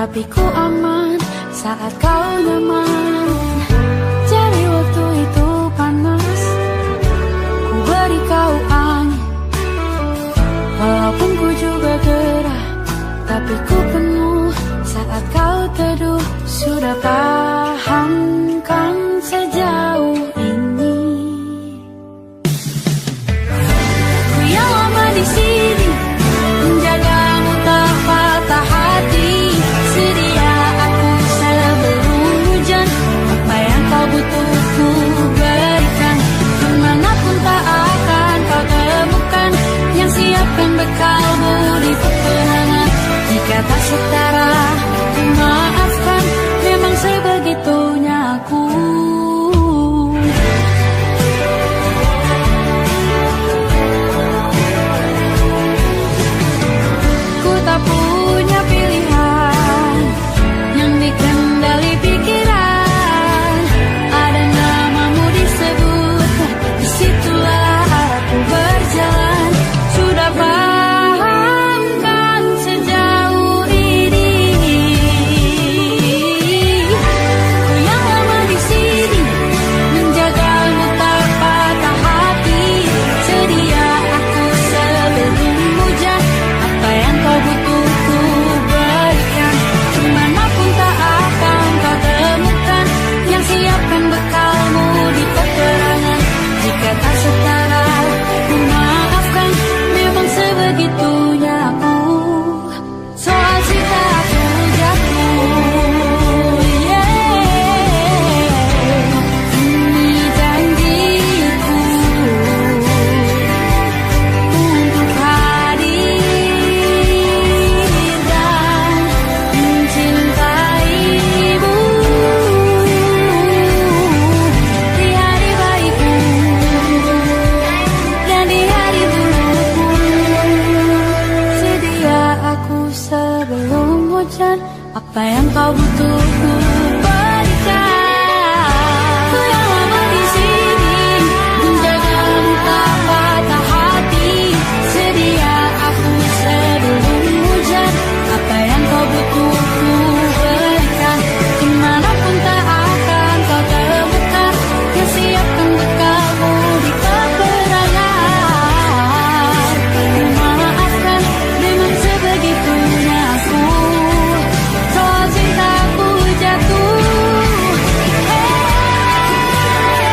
tapi ku aman saat kau nyaman. Jadi waktu itu panas, ku beri kau angin. Walaupun ku juga gerah, tapi ku penuh saat kau teduh. Sudah paham kan sejauh ini? Ku yang lama di sini, menjagamu tak patah hati. Sedia aku sebelum hujan, apa yang kau butuh ku berikan. Kemanapun tak akan kau temukan yang siapkan bekalmu di peperangan. Jika tak setara, ku maafkan. Memang sebegitunya aku. Ku tak punya pilihan yang dikendali pikiran. Ada namamu disebut, disitulah aku berjalan. Sudah paham kan sejauh ini? Ku yang lama di sini, menjagamu tak patah hati. Sedia aku sebelum hujan, apa yang kau butuh ku berikan. Kemanapun tak akan kau temukan yang siapkan bekalmu di peperangan. Jika tak setara, ku maafkan. Memang sebegitunya aku. Soal cinta aku jatuh, ini janjiku untuk hadir dan mencintaimu di hari baikku dan di hari burukku. Sedia aku sebelum hujan, apa yang kau butuh ku berikan. Ku yang lama di sini, menjagamu tak patah hati. Sedia aku sebelum hujan, apa yang kau butuh ku berikan. Kemanapun tak akan kau temukan yang siapkan bekalmu di peperangan. Ku maafkan, memang sebegitunya aku. Soal cintaku jatuh, sedia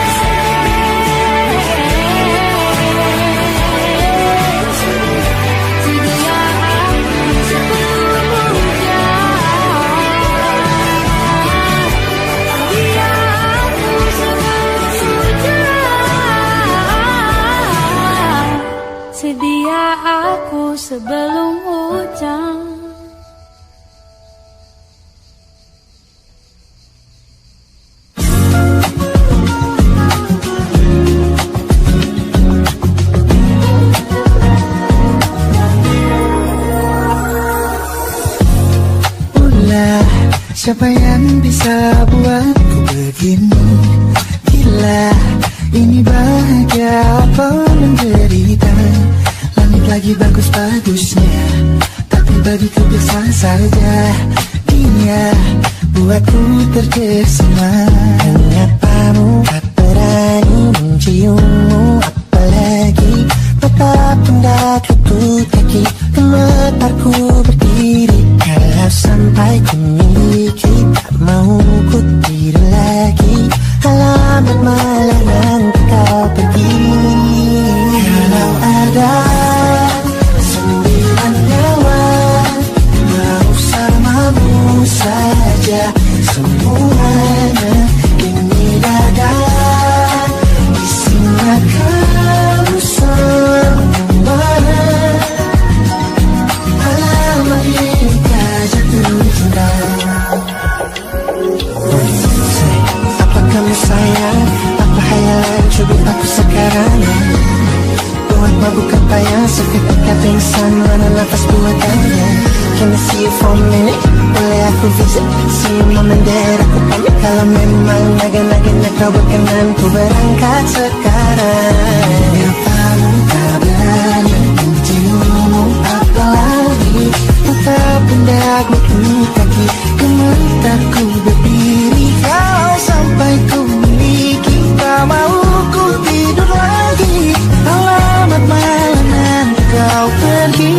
aku sebelum hujan. Sedia aku sebelum hujan. Sedia aku sebelum hujan. Ulah, siapa yang bisa buatku begini? Gila, ini bahagia apa menderita? Langit lagi bagus-bagusnya, tapi bagiku biasa saja. Dia buatku terkesima. Kenapa tak berani menciummu? Apalagi tetap hendak lutut kaki, gemetarku berdiri. Kalau sampai ku miliki, tak mau ku tidur lagi. Alamat malah nanti kau pergi. Kalau ada 9 nyawa, mau samamu saja. Semuanya ini dada, isinya kamu semua. Alamat kita jatuh cinta. Apa kamu sayang? Apa hayalan cubit aku sekarang? Buat mabuk apa yang seketika pingsan, mana nafas buatannya? Can I see you for a minute? Boleh aku visit? See you mom and dad, aku pamit. Kalau memang naga-naganya kau berkenan, ku berangkat sekarang. Kenapa tak berani menciummu? Apalagi mata pundakmu ini kaki Gemetarku berdiri Kalau sampai ku miliki Tak mau ku tidur lagi Alamat malam kau pergi.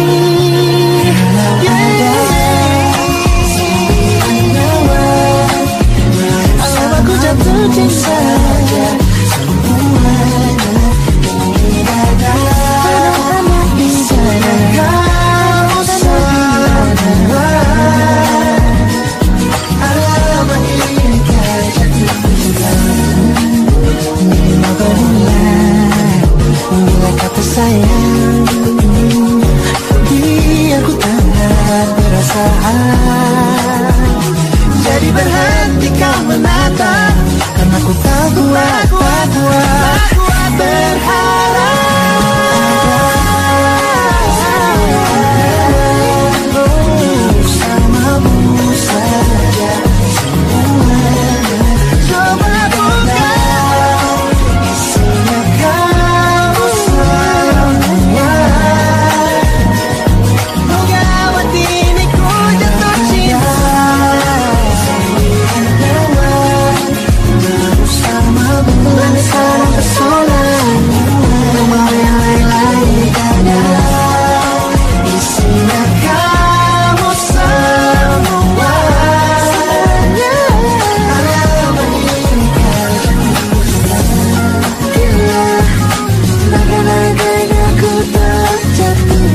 Asal aku jatuh cinta semuanya ini ada di sana kau semua. Alamat ini kau jatuh cinta. Memang berulang bila kata sayang biar ku tanpa perasaan. Jadi berhenti kau menatap karena ku tak kuat berharap. Bersamamu saja semuanya. Coba buka isinya kamu semua. Mengawat ini ku jatuh cinta. Bersamamu bersama pesona. Mau yang lain-lain ada. Isinya kamu semua. Alamat ini kau jatuh. Laga-laganya ku tak jatuh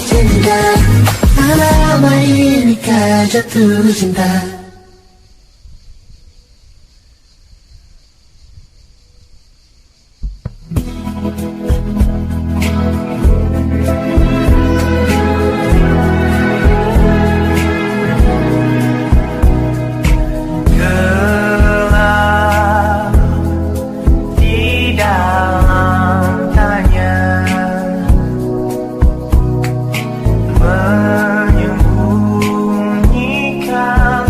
cinta. Alamat ini kau jatuh cinta. Gelap di dalam tanya menyembunyikan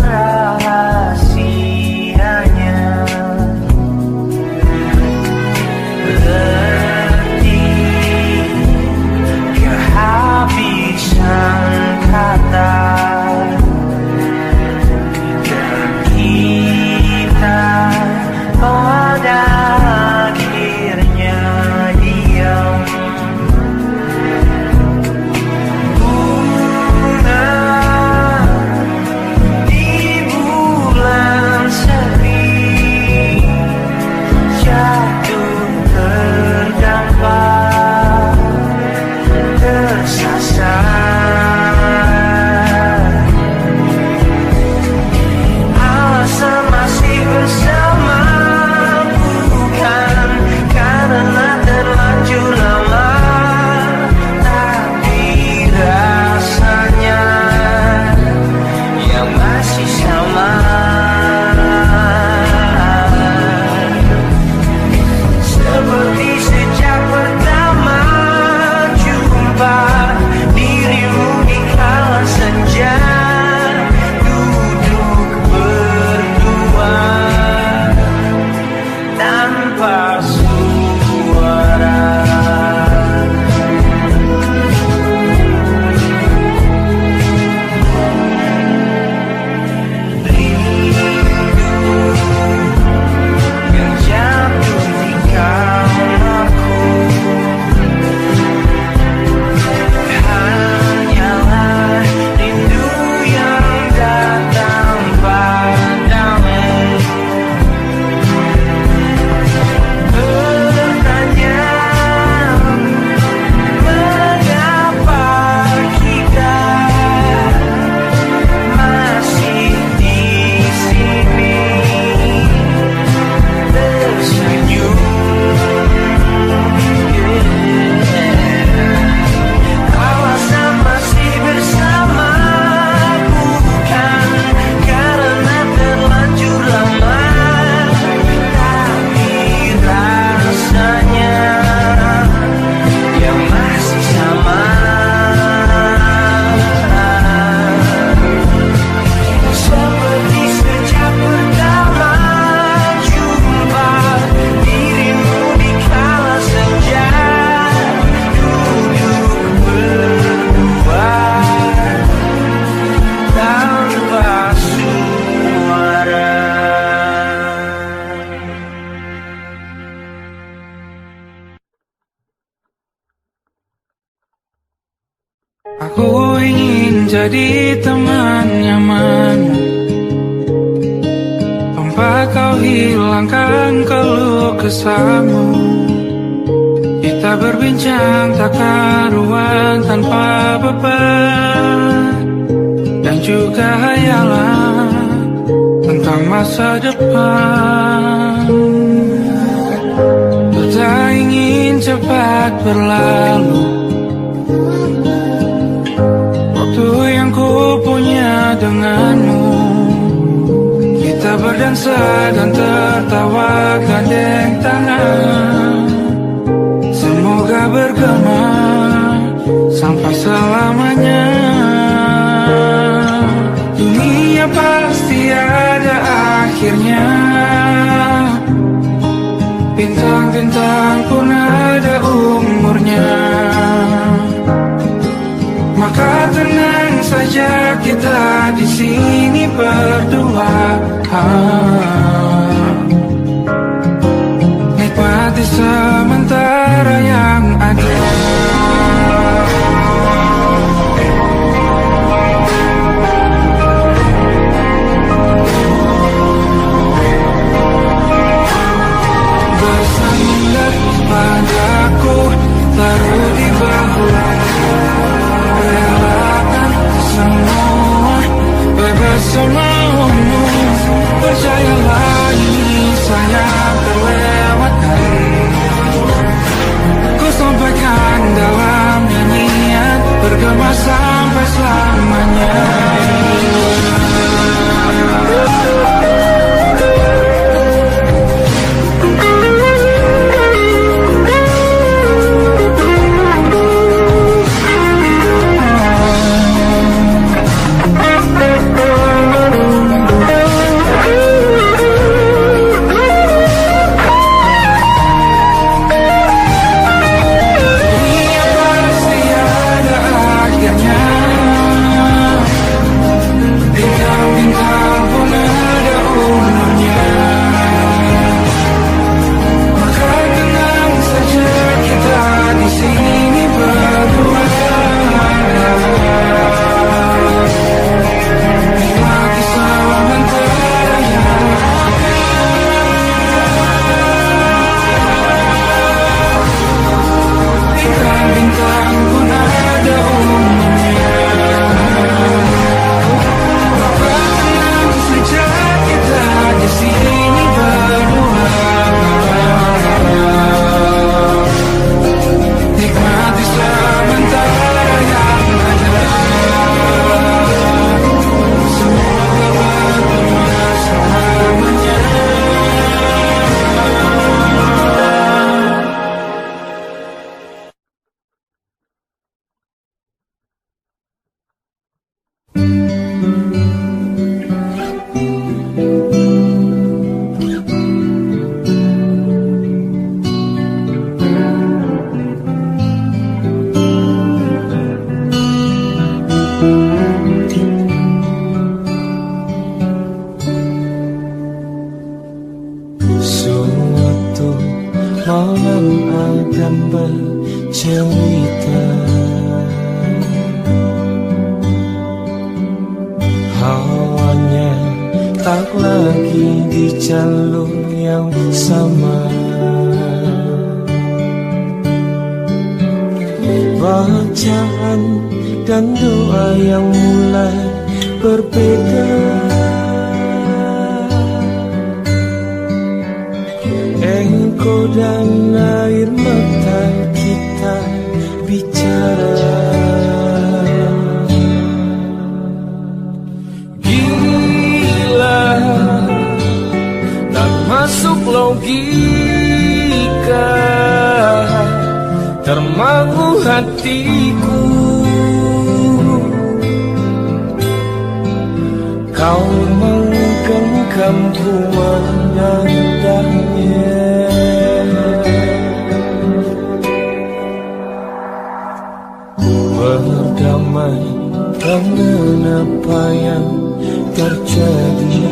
jadi teman nyaman, tempat kau hilangkan keluh kesahmu. Kita berbincang tak karuan tanpa beban, dan juga hayalan tentang masa depan. Ku tak ingin cepat berlalu waktu yang ku punya denganmu. Kita berdansa dan tertawa gandeng tangan, semoga bergema sampai selamanya. Dunia pasti ada akhirnya, bintang-bintang pun ada umurnya. Maka tenang saja kita di sini berdua, nikmati sementara yang ada. Bersandar padaku, taruh di bahu, relakan semua, bebas semaumu. Percayalah ini saya terlewatkan, ku sampaikan dalam nyanyian, bergema sampai selamanya. Bacaan dan doa yang mulai berbeda, engkau dan air mata kita bicara. Gila, tak masuk logika, termangu hatiku. Kau menggenggamku menandanya, berdamai dengan apa yang terjadi.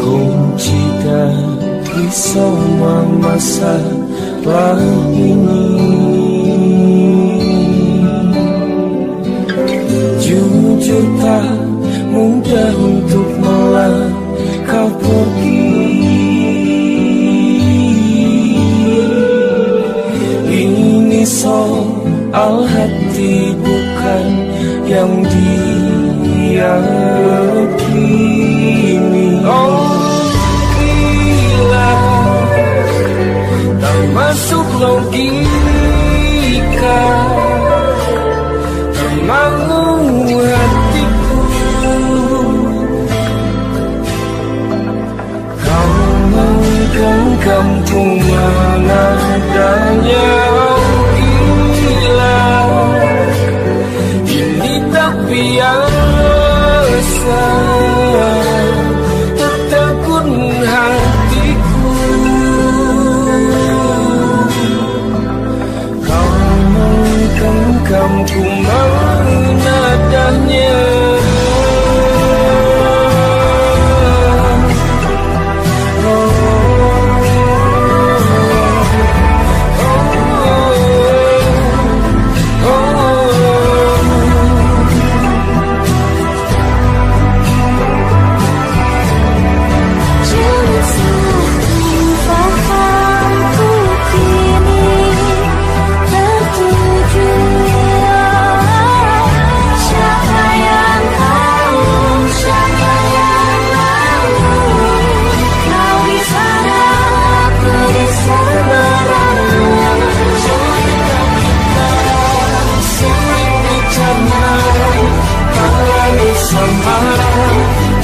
Kunci dari semua masalah ini, tak mudah untuk melangkah pergi. Ini soal hati bukan yang diyakini. Oh gila, tak masuk logika, tak mau hatiku. Kau menggenggam mana adanya. Gila, ini tak biasa, tertegun hatiku. Kau menggenggamku mana adanya.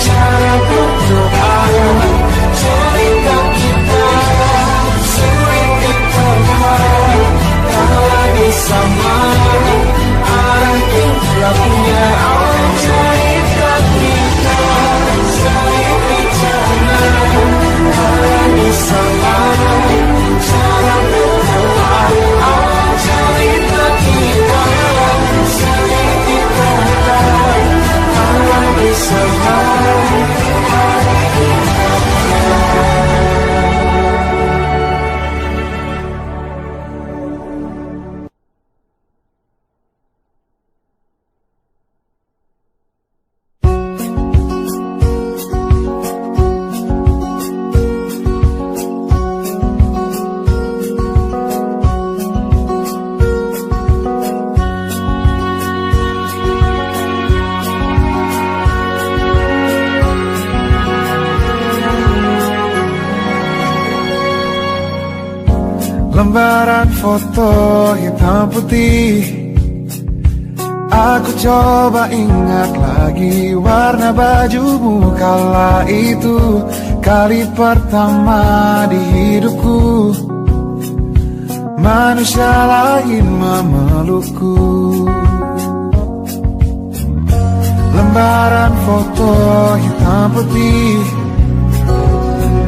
Cara berdoa, cerita kita sulit diterima, tak lagi sama arah gelapnya. Oh cerita kita sulit dicerna, tak lagi sama cara berdoa. Oh cerita kita sulit diterima, tak lagi sama. Lembaran foto hitam putih, aku coba ingat lagi warna bajumu kala itu. Kali pertama di hidupku manusia lain memelukku. Lembaran foto hitam putih,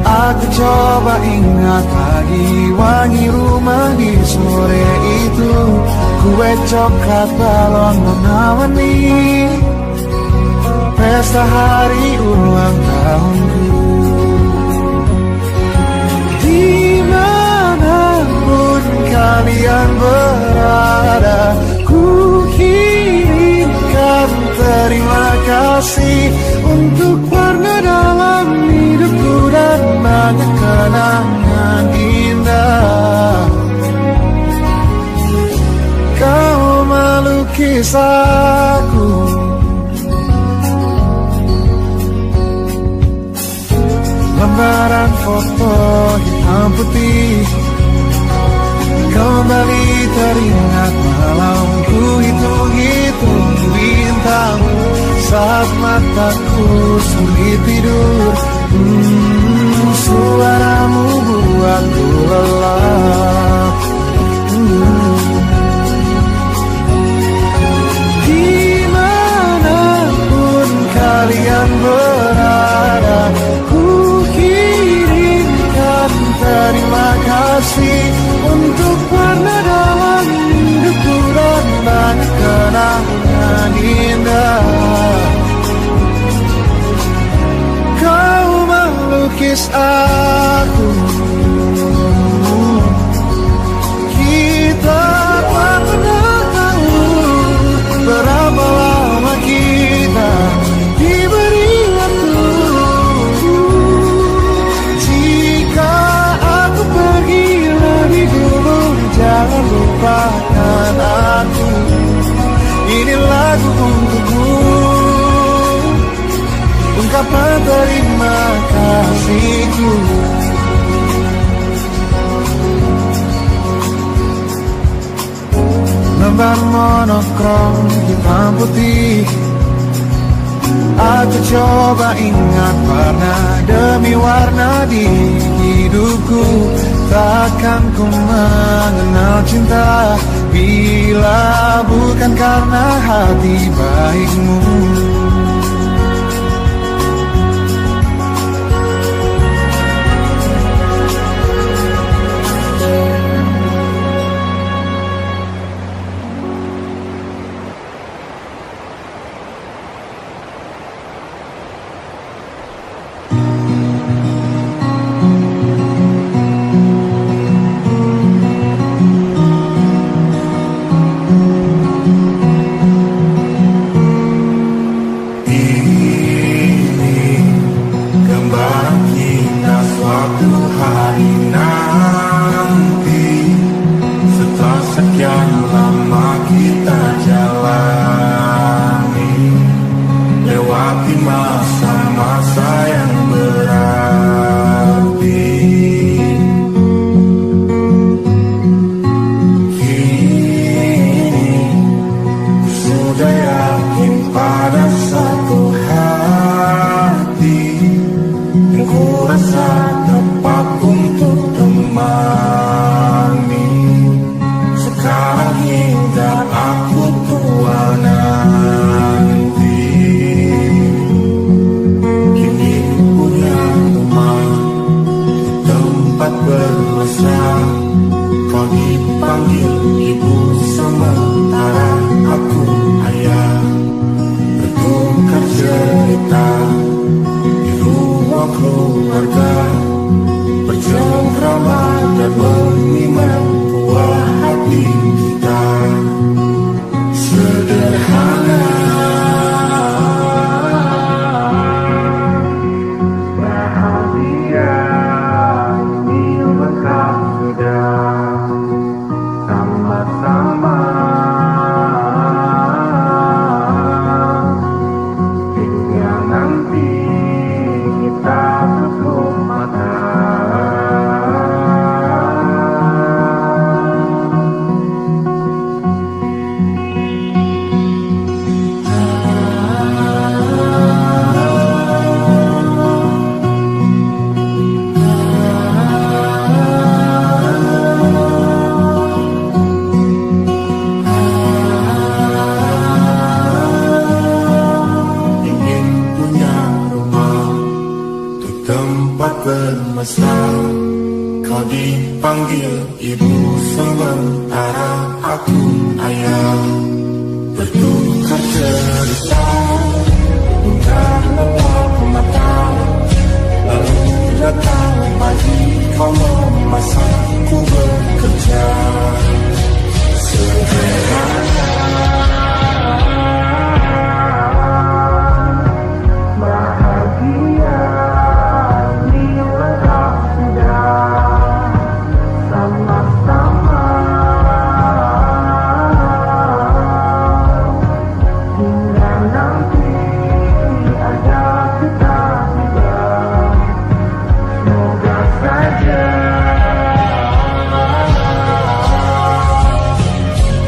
aku coba ingat lagi wangi rumah di sore itu. Kue coklat balon menawangi pesta hari ulang tahunku. Dimanapun kalian berada, ku kirimkan terima kasih untuk warna dalam hidupku dan banyak kenangan indah. Kau melukis aku, lembaran foto hitam putih, kembali teringat malamku hitung-hitung bintang saat mataku sulit tidur. Suaramu buatku lelah. Dimanapun kalian berada, ku kirimkan terima kasih untuk warna dalam hidupku dan banyak kenangan indah. Kau melukis aku, kita tak pernah tahu berapa lama kita padamu, ungkapan terima kasihku. Lembar monokrom hitam putih, aku coba ingat warna demi warna di hidupku. Takkan ku mengenal cinta bila bukan karena hati baikmu.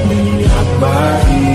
Niat baik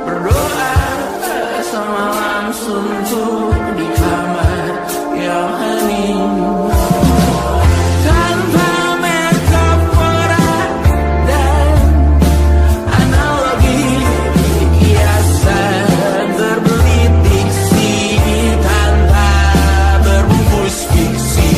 berdoa semalam suntuk di kamar yang hening. Tanpa metafora dan analogi, kiasan berbelit diksi tanpa berbungkus fiksi.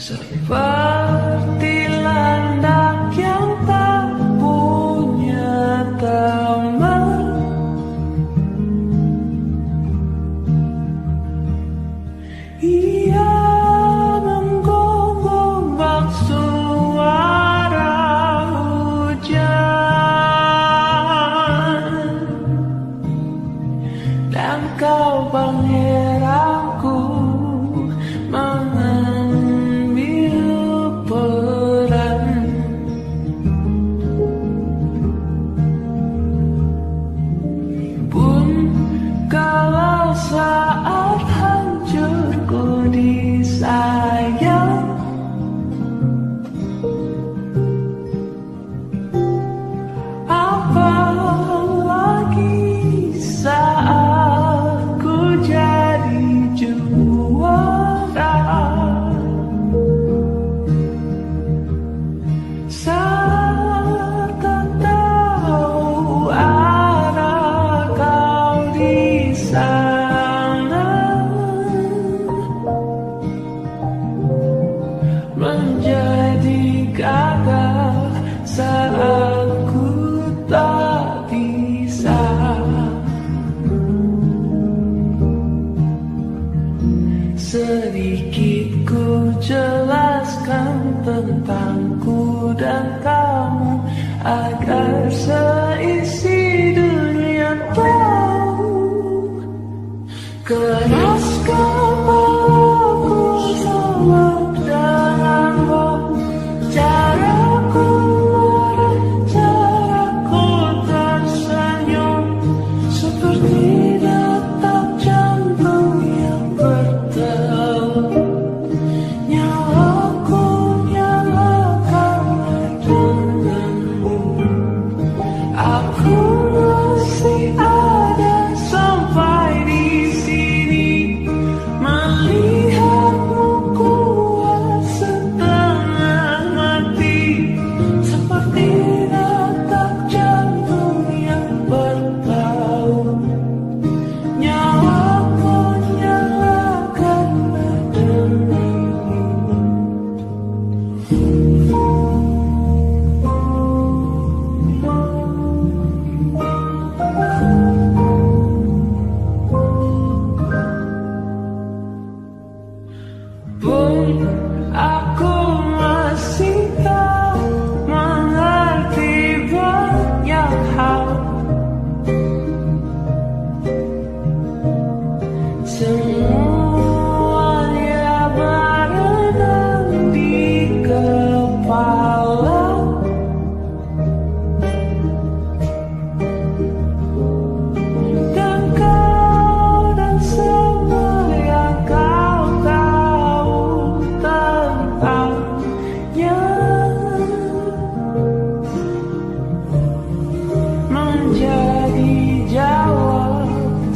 Seperti landak yang tak punya teman, ia menggonggong bak suara hujan. gagal saat ku tak bisa. Sedikit ku jelaskan tentangku dan kamu agar seisi dunia tahu. Keras kepalaku sama denganmu, caraku marah, caraku tersenyum, seperti detak jantung yang berdebar. Nyawaku nyalakan denganmu, aku masih ada sampai di sini, melihatmu kuat setengah mati, seperti detak jantung yang bertaut. Nyawaku nyalakan denganmu. Pun aku masih tak mengerti banyak hal. Semuanya berenang di kepala. Dan kau dan semua yang kau tahu tentangnya menjadi jawab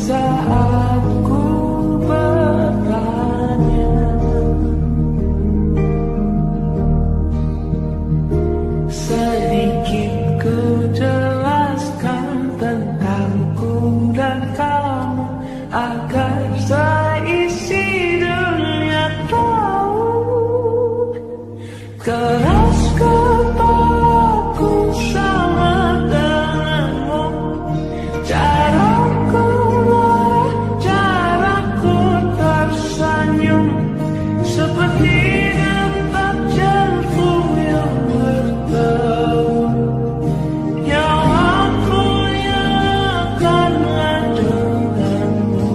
saat ku bertanya. Sedikit ku jelaskan tentangku dan kamu agar seisi dunia tahu. Keras kepalaku sama denganmu, caraku marah, caraku tersenyum, seperti detak jantung yang bertaut. Nyawaku nyalakanlah denganmu,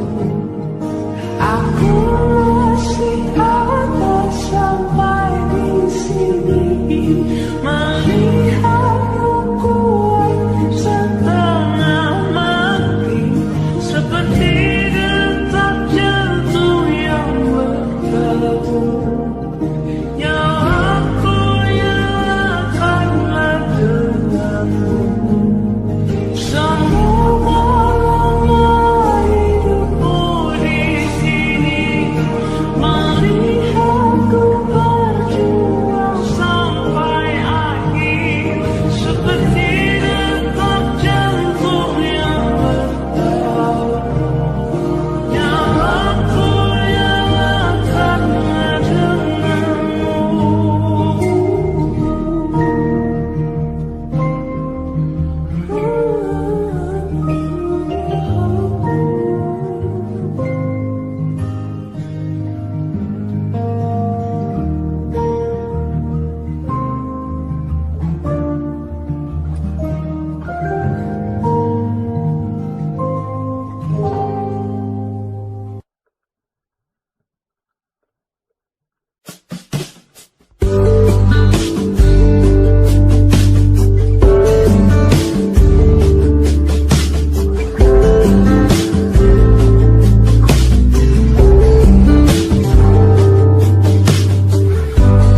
aku masih ada sampai di sini, melihatmu kuat setengah mati, seperti detak jantung yang bertaut. Nyawaku nyalakanlah denganmu. Semua lama hidupku di sini, melihatku berjuang sampai akhir, seperti detak jantung yang bertaut. Nyawaku nyalakanlah denganmu.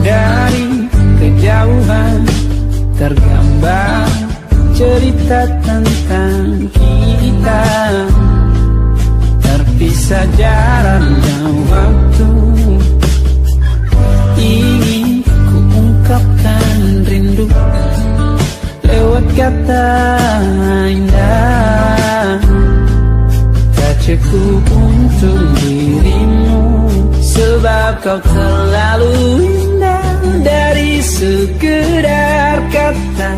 Dari kejauhan tergambar cerita tentang kita, terpisah jarak dan waktu. Ingin ku ungkapkan rindu lewat kata indah, tak cukup untuk dirimu, sebab kau terlalu indah. Dari sekedar kata.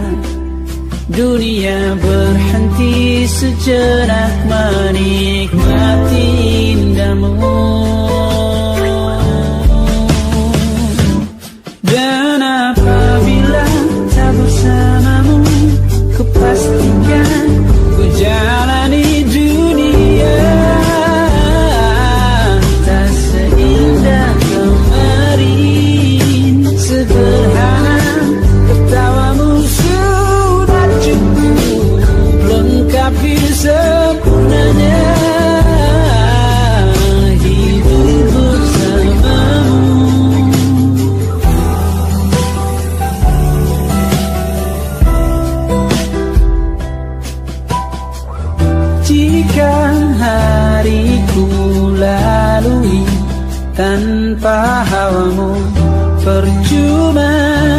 Dunia berhenti sejenak menikmati indahmu. Dan apabila tak bersamamu, kupastikan ku jalani dunia tak seindah kemarin. Sederhana ketawamu sudah cukup lengkapi sempurnanya hidup bersamamu. Jika hariku lalui tanpa hawamu, percuma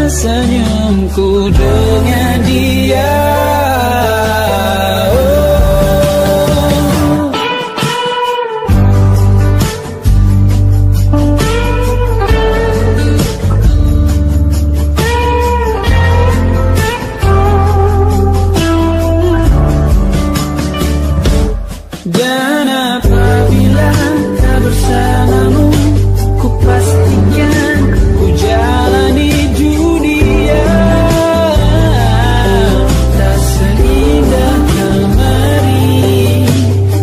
senyumku dengan dia. Dan apabila tak bersamamu, ku pastikan ku jalani dunia tak seindah kemarin.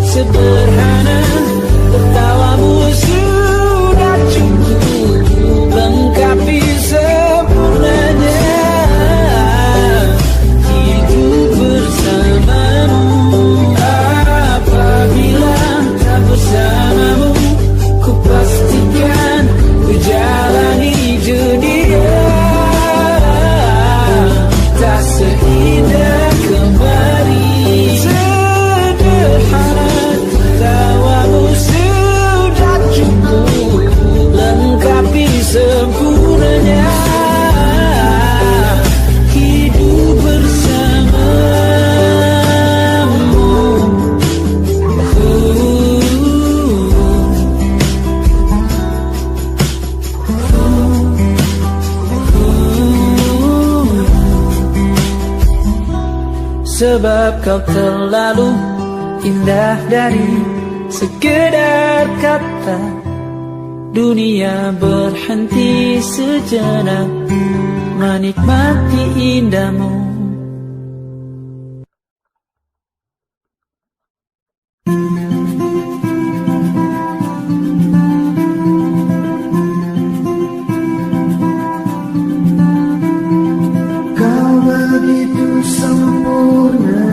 Sederhana tertawamu sudah cukup lengkapi sempurnanya hidup bersamamu. Apabila tak bersamamu, ku pastikan ku jalani dunia tak seindah kemarin. Sederhana tawamu sudah cukup lengkapi sempurnanya hidup bersamamu. Sebab kau terlalu indah dari sekedar kata. Dunia berhenti sejenak menikmati indahmu. Kau begitu sempurna,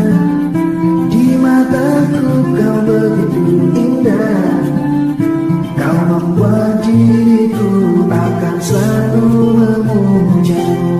di mataku kau begitu indah. Kau membuat diriku akan selalu memujamu.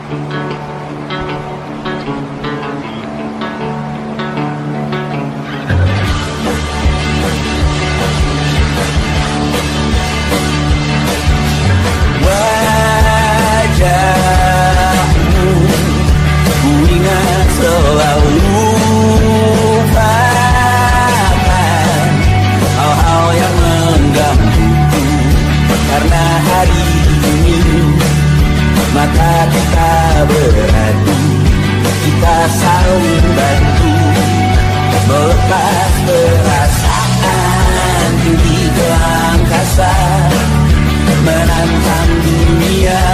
Wajahmu ku ingat selalu, lupakan hal-hal yang menggangguku. Karena hari ini mata kita beradu, kita saling bantu melepas perasaan tinggi ke angkasa, menantang dunia,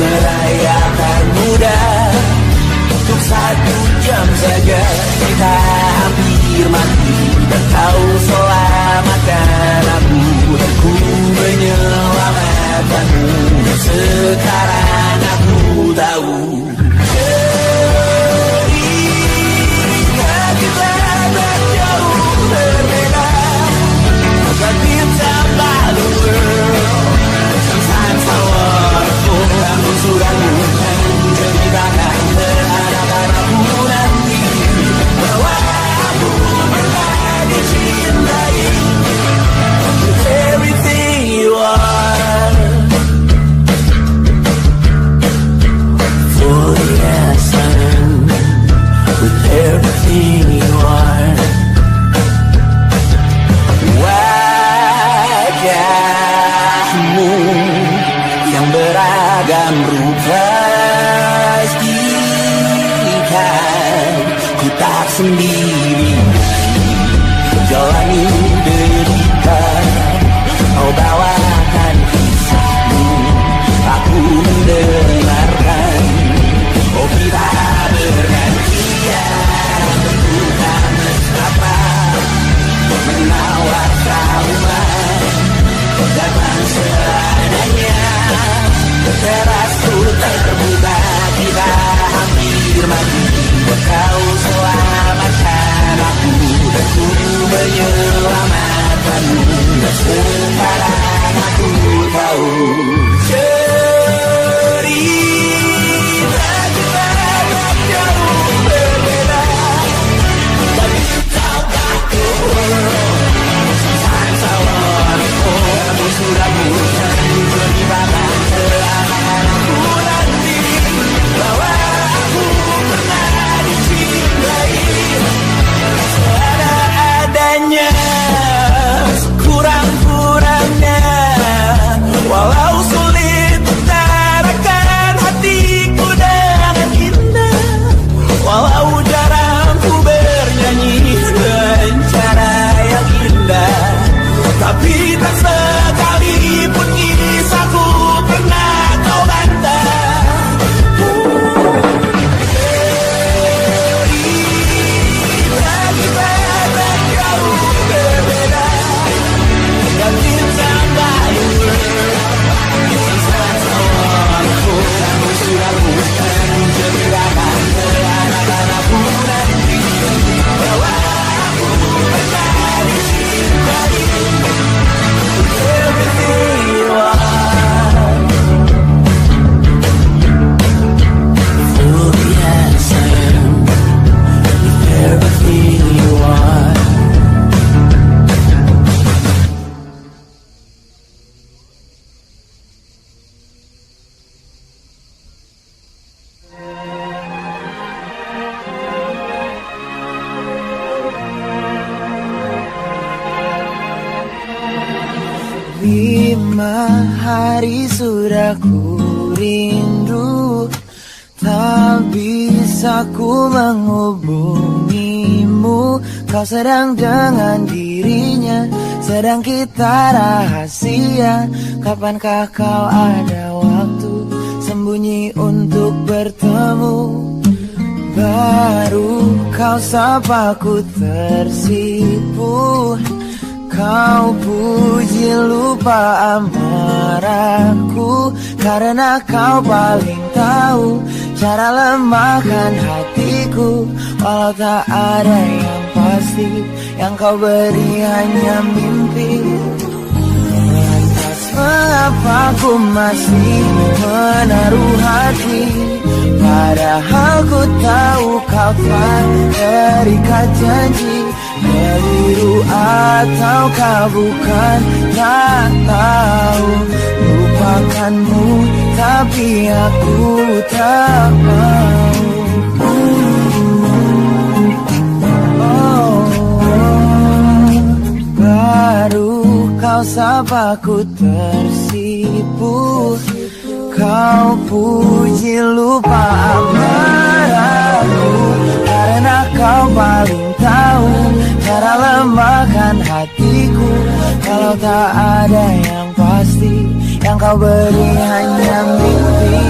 merayakan muda. Untuk 1 jam saja kita hampir mati, dan kau selamatkan aku, dan ku menyelamatkanmu. Sekarang aku tahu cerita kita tak jauh berbeda, but it's about the world. Sometimes I wonderful, kamu sudah bukan ceritakan terhadap aku nanti, bahwa aku pernah dicintai with everything you are. For yes, I'm with everything you are. Wajahmu yang beragam rupa, pastikan ku tak sendiri jalani derita. Kau bawakan kisahmu, aku mendengarkan. Oh kita bergantian bertukar mesra, menawar trauma, datang seadanya. Terasku terbuka, kita hampir mati, kau selamatkan aku, dan ku menyelamatkanmu. Sekarang aku tahu cerita kita tak jauh berbeda, tapi kau tak tahu. Sometimes I wonderful, kamu sudah bukan ceritakan terhadap aku nanti, bahwa aku pernah dicintai seadanya, kurang-kurangnya. Walau sulit utarakan hatiku dengan indah, walau jarang ku bernyanyi dengan cara yang indah, tapi tak sekalipun kisahku pernah kau bantah. Cerita kita tak jauh berbeda, dan kita bayu. Sometimes I wonderful, kamu sudah bukan ceritakan terhadap aku nanti, bahwa aku pernah dicintai with everything you are. Oh yes, I am with everything you are. Lima hari sudah ku rindu, tak bisa ku menghubungimu. Kau sedang dengan dirinya, sedang kita rahasia. Kapankah kau ada waktu sembunyi untuk bertemu? Baru kau sapa ku tersipu, kau puji lupa amarahku, karena kau paling tahu cara lemahkan hatiku. Walau tak ada yang pasti, yang kau beri hanya mimpi. Lantas mengapa ku masih menaruh hati, padahal ku tahu kau telah terikat janji. Keliru ataukah bukan, tak tahu. Lupakanmu tapi aku tak mau. Baru kau sapa ku tersipu, kau puji lupa amarahku, karena kau paling tahu cara lembahkan hatiku. Kalau tak ada yang pasti, yang kau beri hanya mimpi.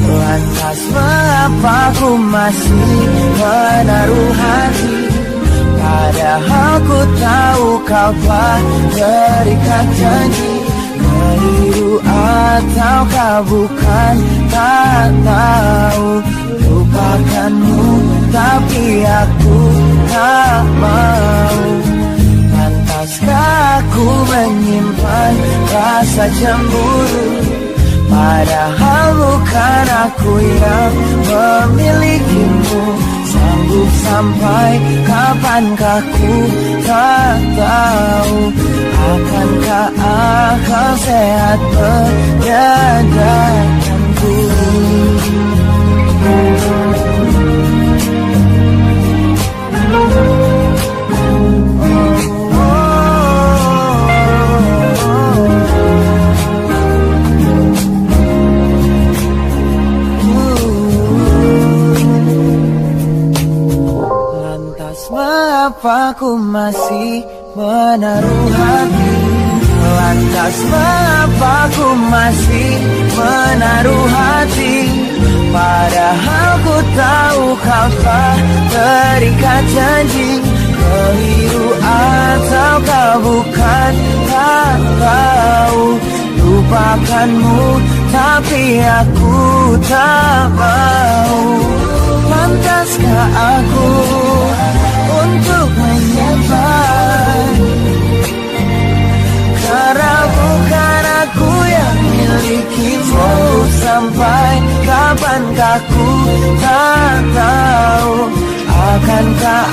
Lantas mengapa ku masih menaruh hati, padahal ku tahu kau telah terikat janji. Keliru ataukah bukan, tak tahu. Lupakanmu tapi aku tak mau. Pantaskah aku menyimpan rasa cemburu, padahal bukan aku yang memilikimu. Sanggup sampai kapankah ku tak tahu. Akankah akal sehat menyadarkanku? Mengapa ku masih menaruh hati? Lantas mengapa ku masih menaruh hati, padahal ku tahu kau telah terikat janji. Keliru ataukah bukan, tak tahu. Lupakanmu tapi aku tak mau. Pantaskah aku untuk menyimpan, karena bukan aku yang milikimu. Sampai kapankah ku tak tahu. Akankah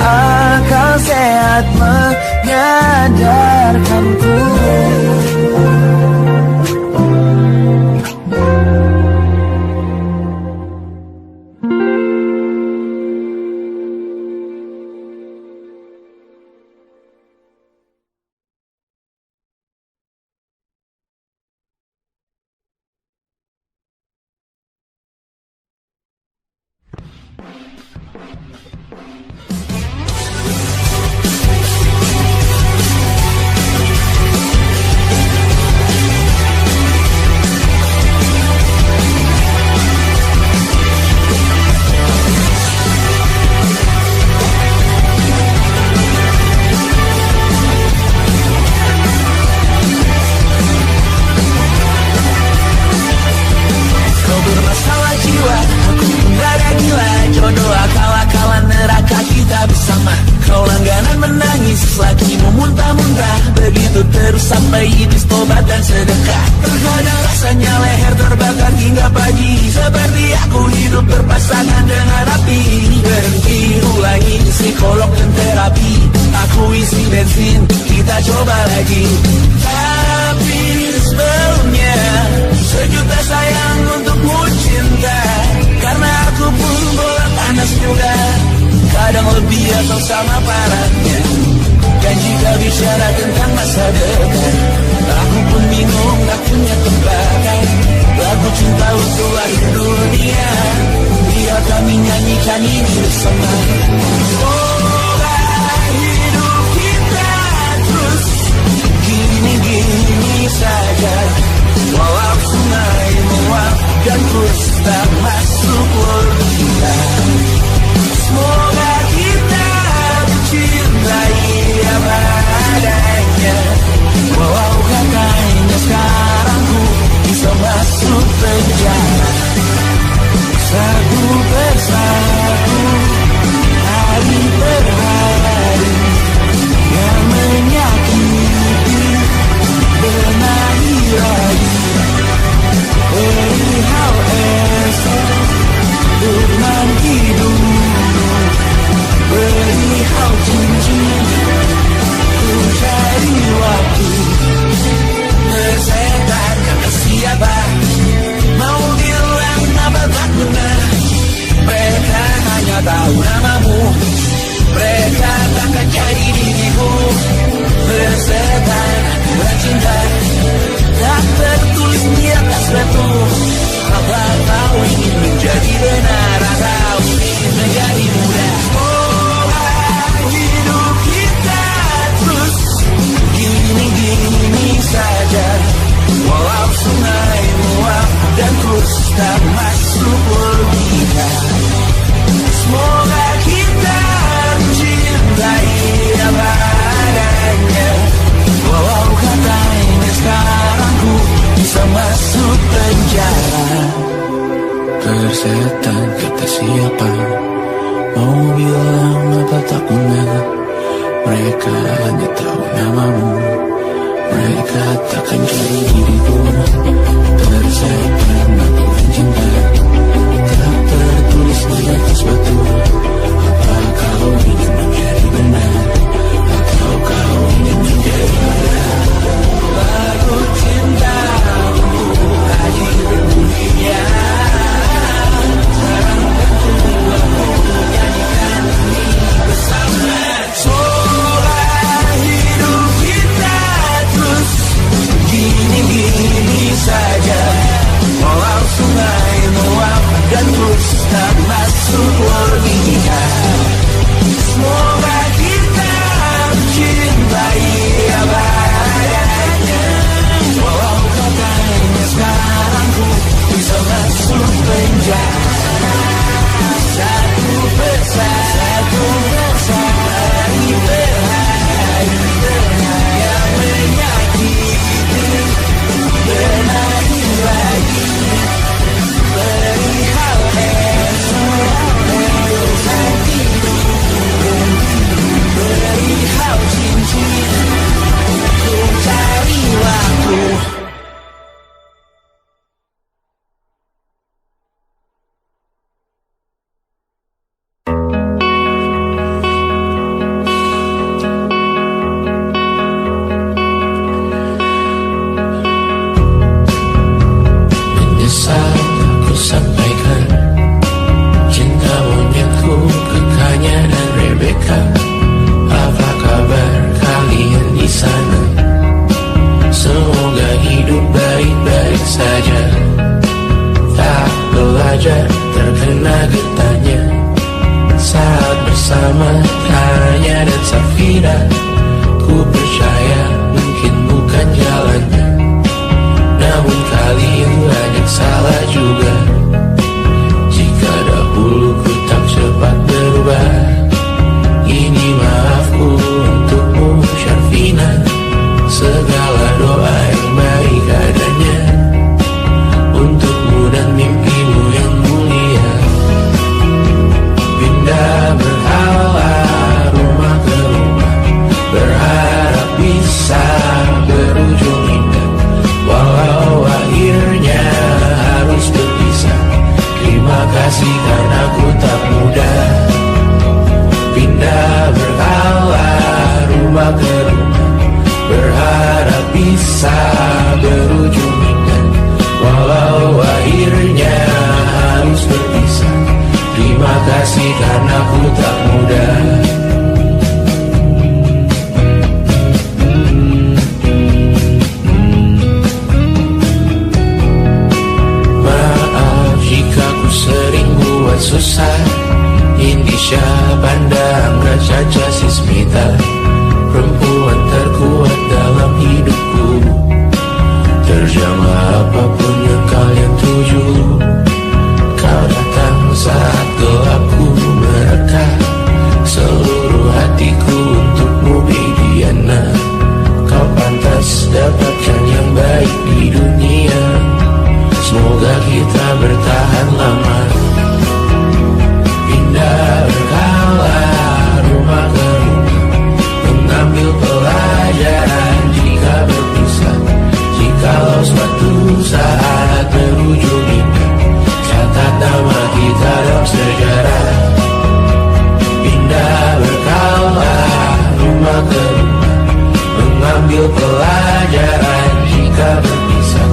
akal sehat menyadarkanku? Sampai iblis tobat dan sedekah. Terkadang rasanya leher terbakar hingga pagi, seperti aku hidup berpasangan dengan api. Berhenti ulangi psikolog dan terapi, aku isi bensin, kita coba lagi. Tapi sebelumnya sejuta sayang untukmu cinta, karena aku pun bola panas juga, kadang lebih atau sama parahnya. Dan jika bicara tentang masa depan, aku pun bingung, gak punya tempat. Lagu cinta untuk lahir dunia, biar kami nyanyikan ini bersama. Semoga hidup kita terus gini-gini saja, walau sungai meluap dan terus tak masuk logika. Semoga kita mencintai apa adanya, walau katanya sekarang ku bisa masuk penjara. Satu persatu, hari per hari, yang menyakiti, benari tak masuk logika. Semoga kita mencintai apa adanya. Walau katanya sekarang ku bisa masuk penjara. Persetan kata siapa, mau bilang apa tak guna. Mereka hanya tahu namamu, mereka takkan cari diriku. Persetan aturan cinta tak tertulis di atas batu. Apa kau ingin menjadi benar, atau kau ingin menjadi benar? Lagu cintamu hadir bunyinya. Sekarang tentu aku nyanyikan ini bersama. Semoga hidup kita terus gini-gini saja. Walau sungai meluap dan terus tak masuk logika. Semoga kita mencintai apa adanya. Walau katanya sekarang ku bisa masuk penjara. Satu persatu hari berhari yang menyakiti. Benahi lagi perihal esok dosa tidur, perihal cincin ku cari waktu. Terkena getahnya saat bersama Tanya dan Safira. Ku percaya mungkin bukan jalannya, namun kali ini banyak salah juga. Jika dahulu ku tak cepat berubah, ini maafku untukmu Syarfina. Segala doa yang baik adanya untukmu dan mimpimu yang mulia. Pindah berhala rumah ke rumah, berharap bisa berujung indah. Walau akhirnya harus berpisah, terima kasih karena ku tak mudah. Pindah berhala rumah ke rumah, berharap bisa berujung indah. Walau akhirnya harus berpisah, terima kasih karena ku tak mudah. Maaf jika ku sering buat susah. Indisha Banda Angga Caca Sismita, perempuan terkuat dalam hidupku. Terjanglah apapun yang kalian tuju. Kau datang saat gelapku mereka. Seluruh hatiku untukmu Bibiana. Kau pantas dapatkan yang baik di dunia. Semoga kita bertahan lama. Pindah berkala rumah ke rumah, mengambil pelajaran jika berpisah. Jikalau suatu saat berujung indah, catat nama kita dalam sejarah. Pindah berkala rumah ke rumah, mengambil pelajaran jika berpisah.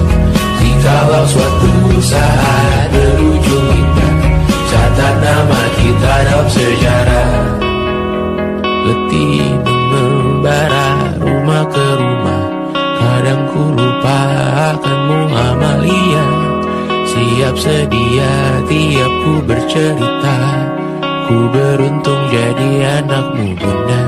Jikalau suatu saat berujung indah, catat nama kita dalam sejarah. Letih mengembara rumah ke rumah, kadang ku lupa akanmu Amalia. Siap sedia tiap ku bercerita, ku beruntung jadi anakmu bunda.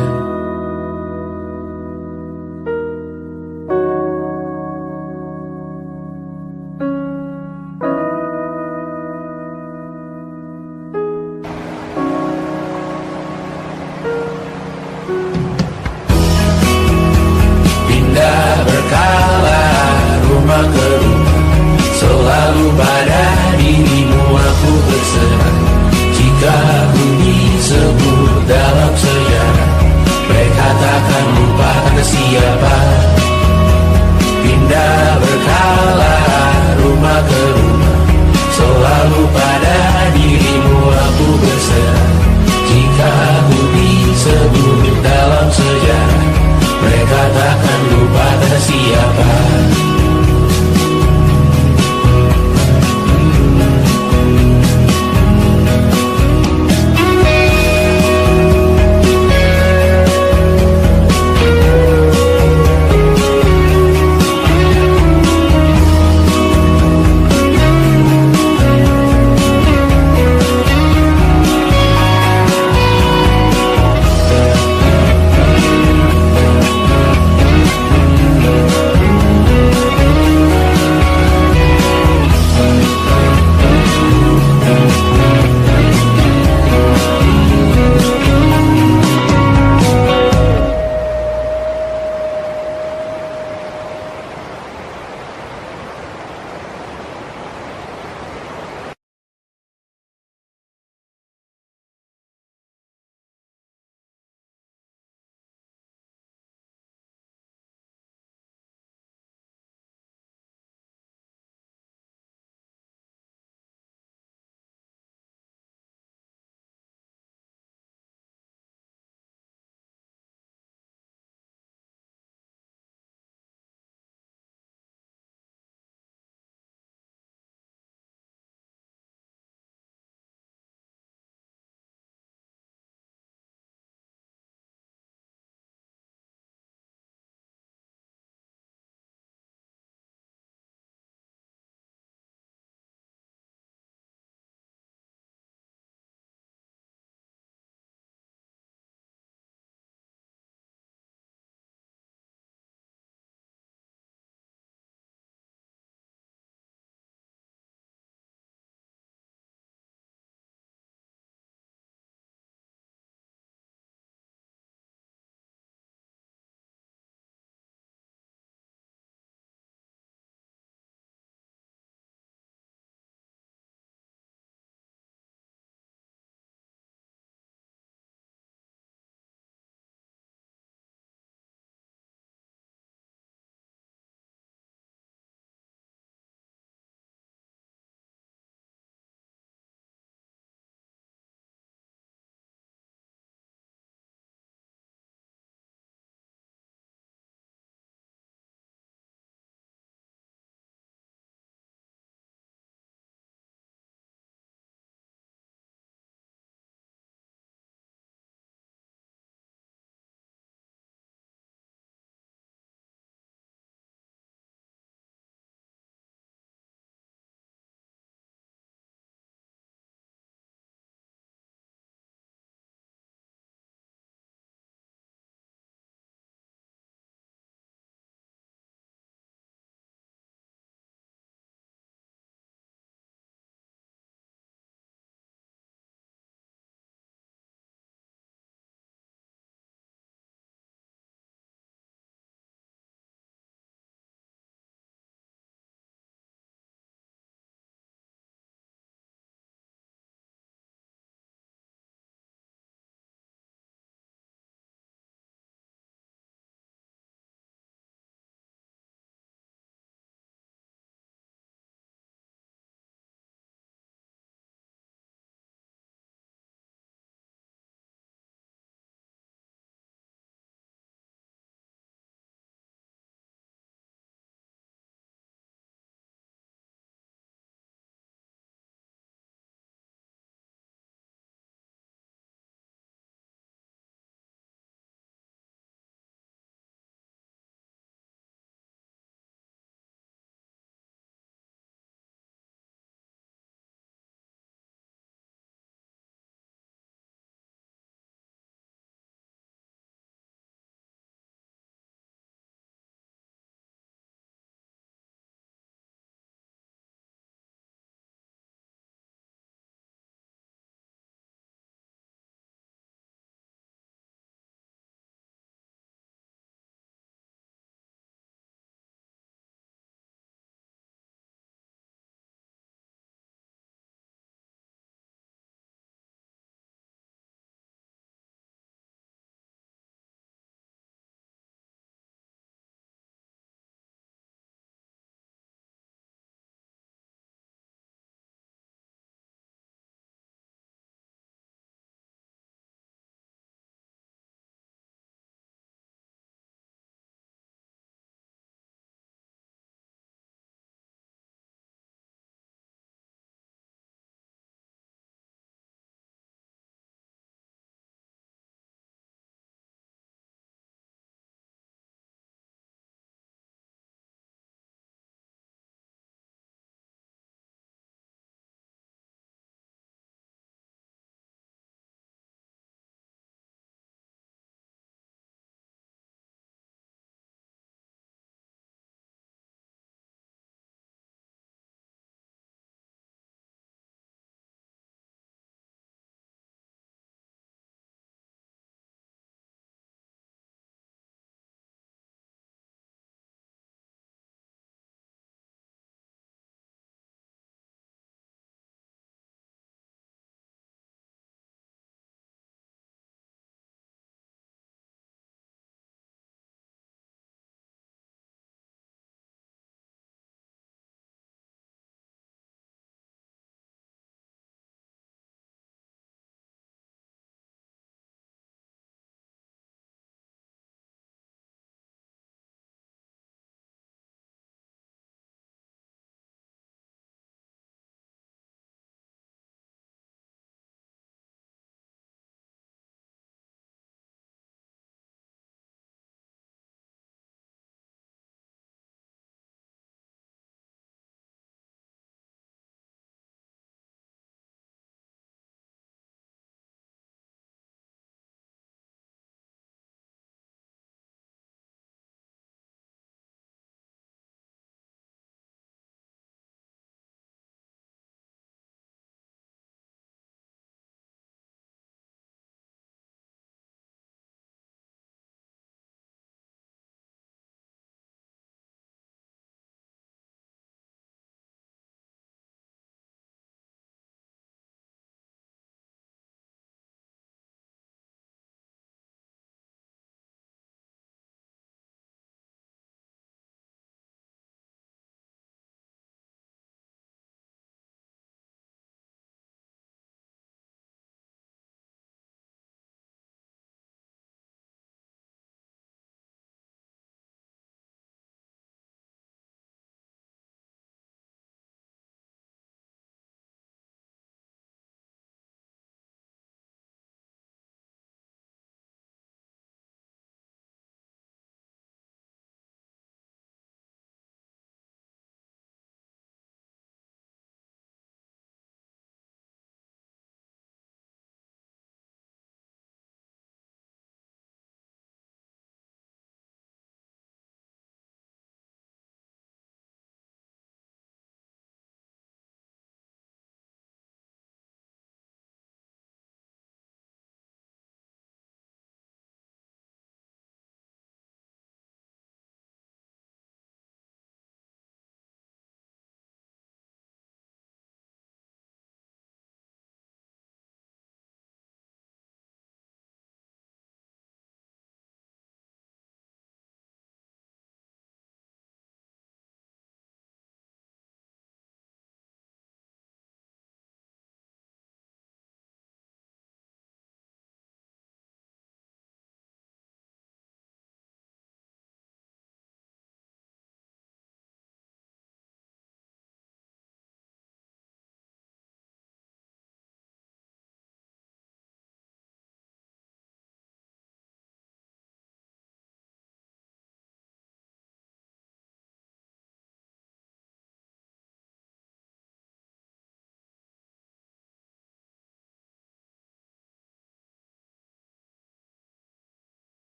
siapa.